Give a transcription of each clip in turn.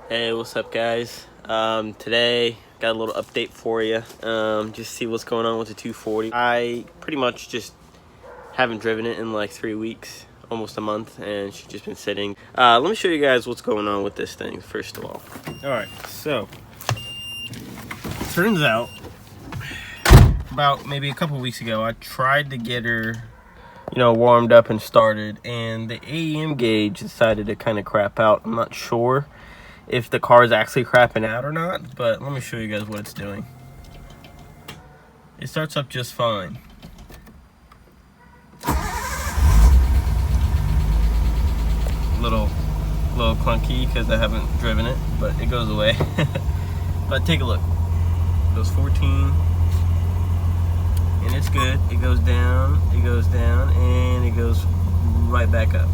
Hey, what's up, guys? Today got a little update for you. Just see what's going on with the 240. I pretty much just haven't driven it in like 3 weeks, almost a month, and she's just been sitting. Let me show you guys what's going on with this thing first of all. All right, so turns out about maybe a couple weeks ago, I tried to get her, warmed up and started, and the AEM gauge decided to kind of crap out. I'm not sure if the car is actually crapping out or not, but let me show you guys what it's doing. It starts up just fine. Little clunky because I haven't driven it, but it goes away. But take a look. It goes 14, and it's good. It goes down, and it goes right back up.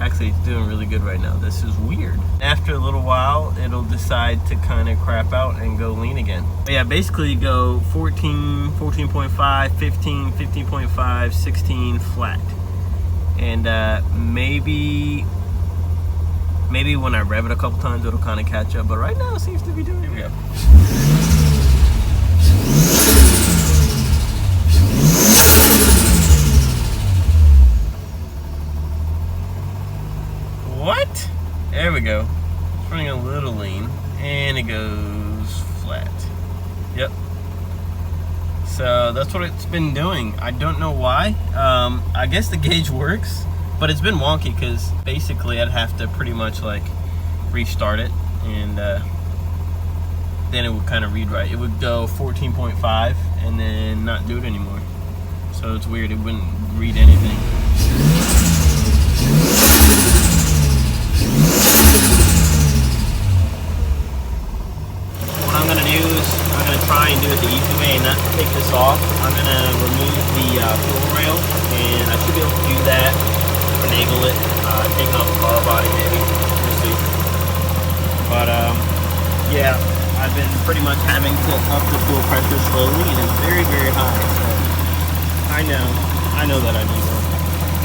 Actually, it's doing really good right now. This is weird. After a little while, it'll decide to kind of crap out and go lean again. But yeah, basically you go 14, 14.5, 15, 15.5, 16 flat. And maybe when I rev it a couple times, it'll kind of catch up. But right now, it seems to be doing it. Here we go. What? There we go. It's running a little lean, and it goes flat. Yep. So that's what it's been doing. I don't know why. I guess the gauge works, but it's been wonky because basically I'd have to pretty much like restart it, and then it would kind of read right. It would go 14.5 and then not do it anymore. So it's weird. It wouldn't read anything. What I'm gonna do is I'm gonna try and do it the easy way and not take this off. I'm gonna remove the fuel rail, and I should be able to do that, finagle it, taking off the car body maybe. We'll see. But yeah, I've been pretty much having to up the fuel pressure slowly, and it's very, very high. So I know that I need one.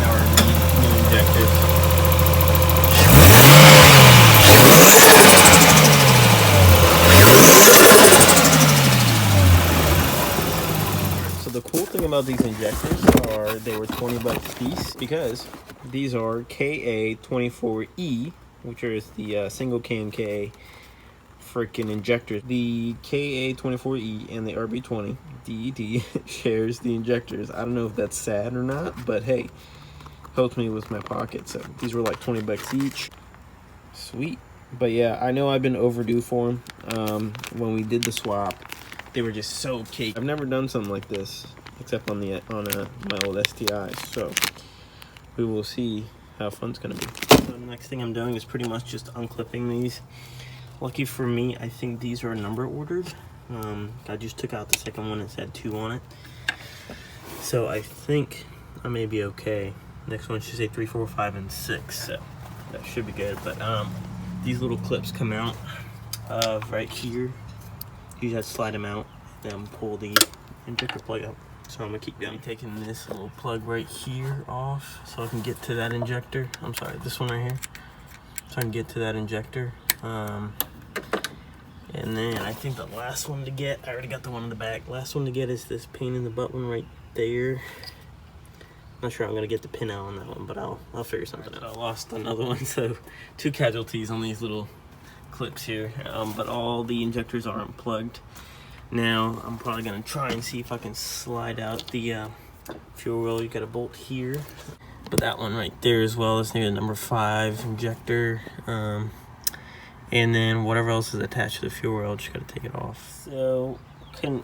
Now we're need new injectors. So the cool thing about these injectors are they were 20 bucks a piece because these are KA24E, which is the single cam KA freaking injectors. The KA24E and the RB20 DET shares the injectors. I don't know if that's sad or not, but hey, helps me with my pocket. So these were like 20 bucks each. Sweet. But yeah, I know I've been overdue for them. When we did the swap, they were just so cake. I've never done something like this except on my old STI. So we will see how fun it's gonna be. So the next thing I'm doing is pretty much just unclipping these. Lucky for me, I think these are number ordered. I just took out the second one and said 2 on it. So I think I may be okay. Next one should say 3, 4, 5, and 6. So that should be good. But these little clips come out right here. You just slide them out, then pull the injector plug out. So I'm gonna keep going. Taking this little plug right here off so I can get to that injector. I'm sorry, this one right here. So I can get to that injector. And then I think the last one to get, I already got the one in the back. Last one to get is this pain in the butt one right there. Not sure I'm gonna get the pin out on that one, but I'll figure something out. I lost another one, so 2 casualties on these little clips here. But all the injectors are unplugged. Now I'm probably gonna try and see if I can slide out the fuel rail. You got a bolt here, but that one right there as well. This thing is number 5 injector. And then whatever else is attached to the fuel rail, just gotta take it off. So couldn't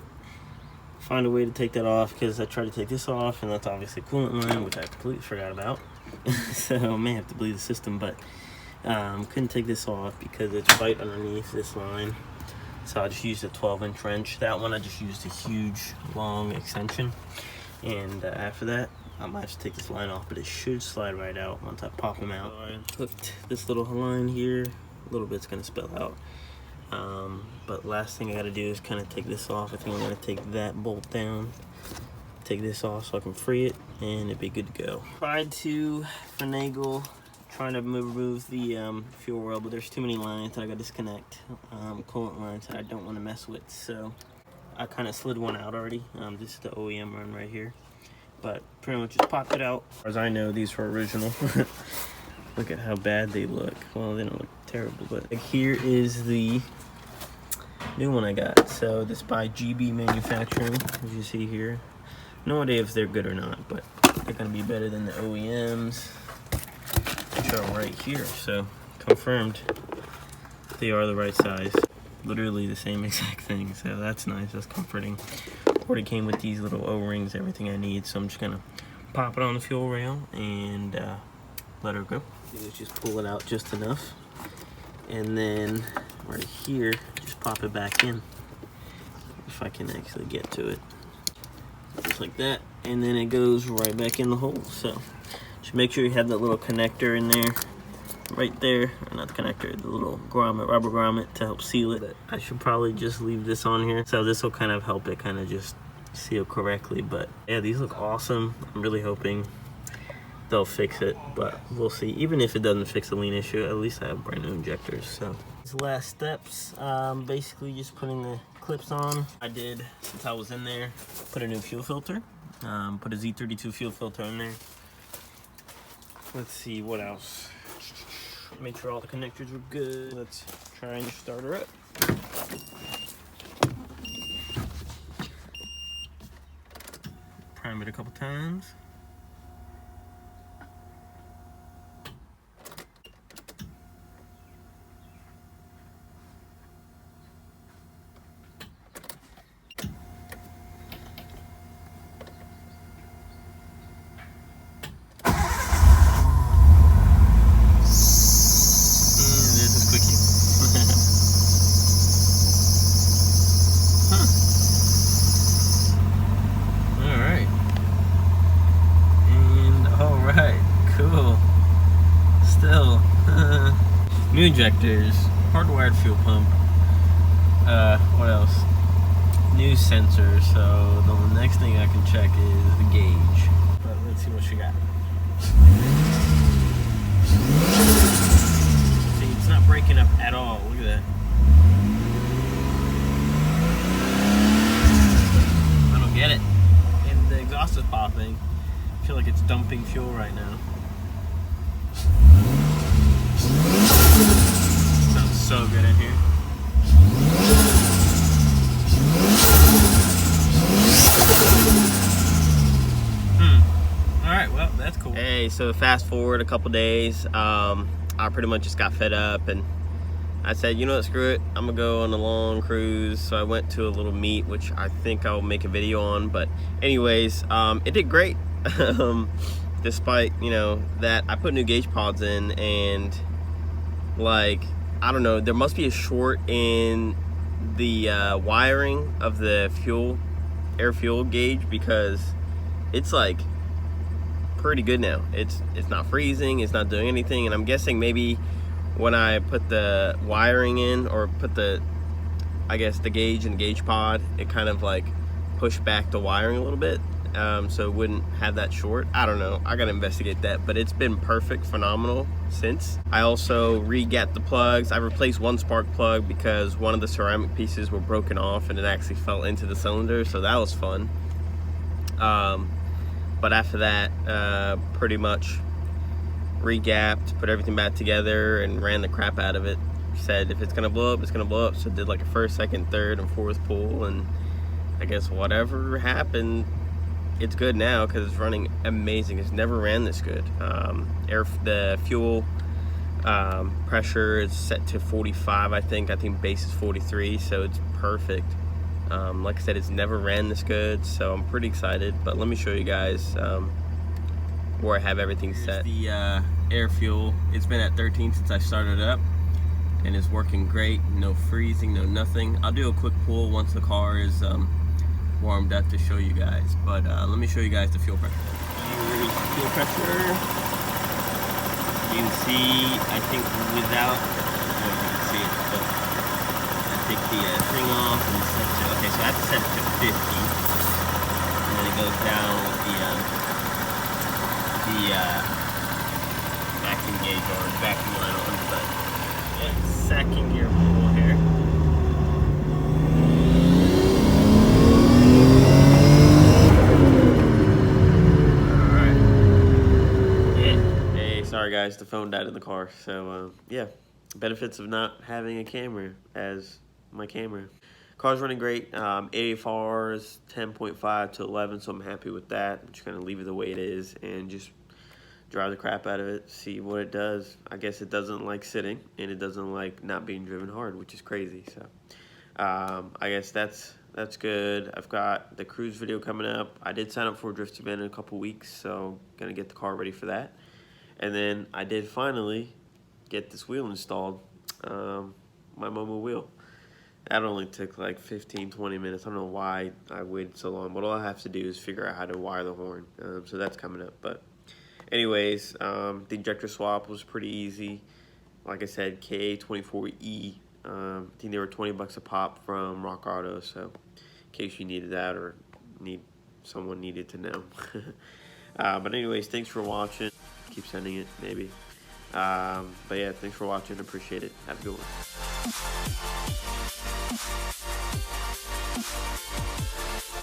find a way to take that off because I tried to take this off, and that's obviously coolant line, which I completely forgot about. So I may have to bleed the system, but couldn't take this off because it's right underneath this line. So I just used a 12-inch wrench. That one I just used a huge long extension, and after that I might have to take this line off, but it should slide right out once I pop them out. So I hooked this little line here. A little bit's gonna spill out, but last thing I gotta do is kind of take this off. I think I'm gonna take that bolt down, take this off so I can free it, and it'd be good to go. Tried to finagle trying to remove the fuel rail, but there's too many lines that I gotta disconnect, coolant lines that I don't want to mess with. So I kind of slid one out already. This is the OEM run right here, but pretty much just popped it out. As far as I know, these were original. Look at how bad they look. Well, they don't look terrible, but here is the new one I got. So this by GB Manufacturing, as you see here. No idea if they're good or not, but they're gonna be better than the OEMs, which are right here. So confirmed they are the right size. Literally the same exact thing, so that's nice, that's comforting. Already came with these little O-rings, everything I need, so I'm just gonna pop it on the fuel rail and let her go. Just pull it out just enough, and then right here, just pop it back in, if I can actually get to it. Just like that, and then it goes right back in the hole. So just make sure you have that little connector in there, right there, or not the connector, the little grommet, rubber grommet to help seal it. I should probably just leave this on here, so this will kind of help it kind of just seal correctly. But yeah, these look awesome. I'm really hoping they'll fix it, but we'll see. Even if it doesn't fix the lean issue, at least I have brand new injectors. So these last steps, basically just putting the clips on. I did, since I was in there, put a new fuel filter, put a Z32 fuel filter in there. Let's see what else. Make sure all the connectors were good. Let's try and start her up. Prime it a couple times. New injectors, hardwired fuel pump, what else? New sensor, so the next thing I can check is the gauge. But let's see what she got. See, it's not breaking up at all, look at that. I don't get it. And the exhaust is popping. I feel like it's dumping fuel right now. Sounds so good in here. Alright, well, that's cool. Hey, so fast forward a couple days, I pretty much just got fed up and I said, you know what, screw it, I'm gonna go on a long cruise. So I went to a little meet, which I think I'll make a video on, but anyways, it did great. Despite, you know, that I put new gauge pods in, and like, I don't know, there must be a short in the wiring of the air fuel gauge, because it's like pretty good now. It's not freezing, it's not doing anything, and I'm guessing maybe when I put the wiring in, or put the, I guess, the gauge and the gauge pod, it kind of like pushed back the wiring a little bit, so it wouldn't have that short. I don't know, I gotta investigate that, but it's been perfect, phenomenal since. I also re-gapped the plugs. I replaced one spark plug because one of the ceramic pieces were broken off and it actually fell into the cylinder, so that was fun. But after that, pretty much re-gapped, put everything back together, and ran the crap out of it. Said if it's gonna blow up, it's gonna blow up. So did like a first, second, third, and fourth pull, and I guess whatever happened, it's good now because it's running amazing. It's never ran this good. The fuel pressure is set to 45, I think base is 43, so it's perfect. Like I said, it's never ran this good, so I'm pretty excited. But let me show you guys where I have everything set. The air fuel, it's been at 13 since I started it up, and it's working great. No freezing, no nothing. I'll do a quick pull once the car is warmed up to show you guys, but let me show you guys the fuel pressure. Here's fuel pressure. You can see, I think without, I don't know if you can see it, but I take the thing off and set to, okay, so I have to set it to 50, and then it goes down with the back engage our vacuum line on, but yeah, second gear pull here. Sorry guys, the phone died in the car. So yeah, benefits of not having a camera as my camera. Car's running great. AFR's 10.5 to 11, so I'm happy with that. I'm just gonna leave it the way it is and just drive the crap out of it, see what it does. I guess it doesn't like sitting, and it doesn't like not being driven hard, which is crazy. So I guess that's good. I've got the cruise video coming up. I did sign up for a drift event in a couple weeks, so gonna get the car ready for that. And then I did finally get this wheel installed, my Momo wheel. That only took like 15-20 minutes. I don't know why I waited so long, but all I have to do is figure out how to wire the horn. So that's coming up. But anyways, the injector swap was pretty easy. Like I said, KA24E. I think they were 20 bucks a pop from Rock Auto. So in case you needed that or someone needed to know. But anyways, thanks for watching. Keep sending it, maybe. But yeah, thanks for watching. Appreciate it. Have a good one.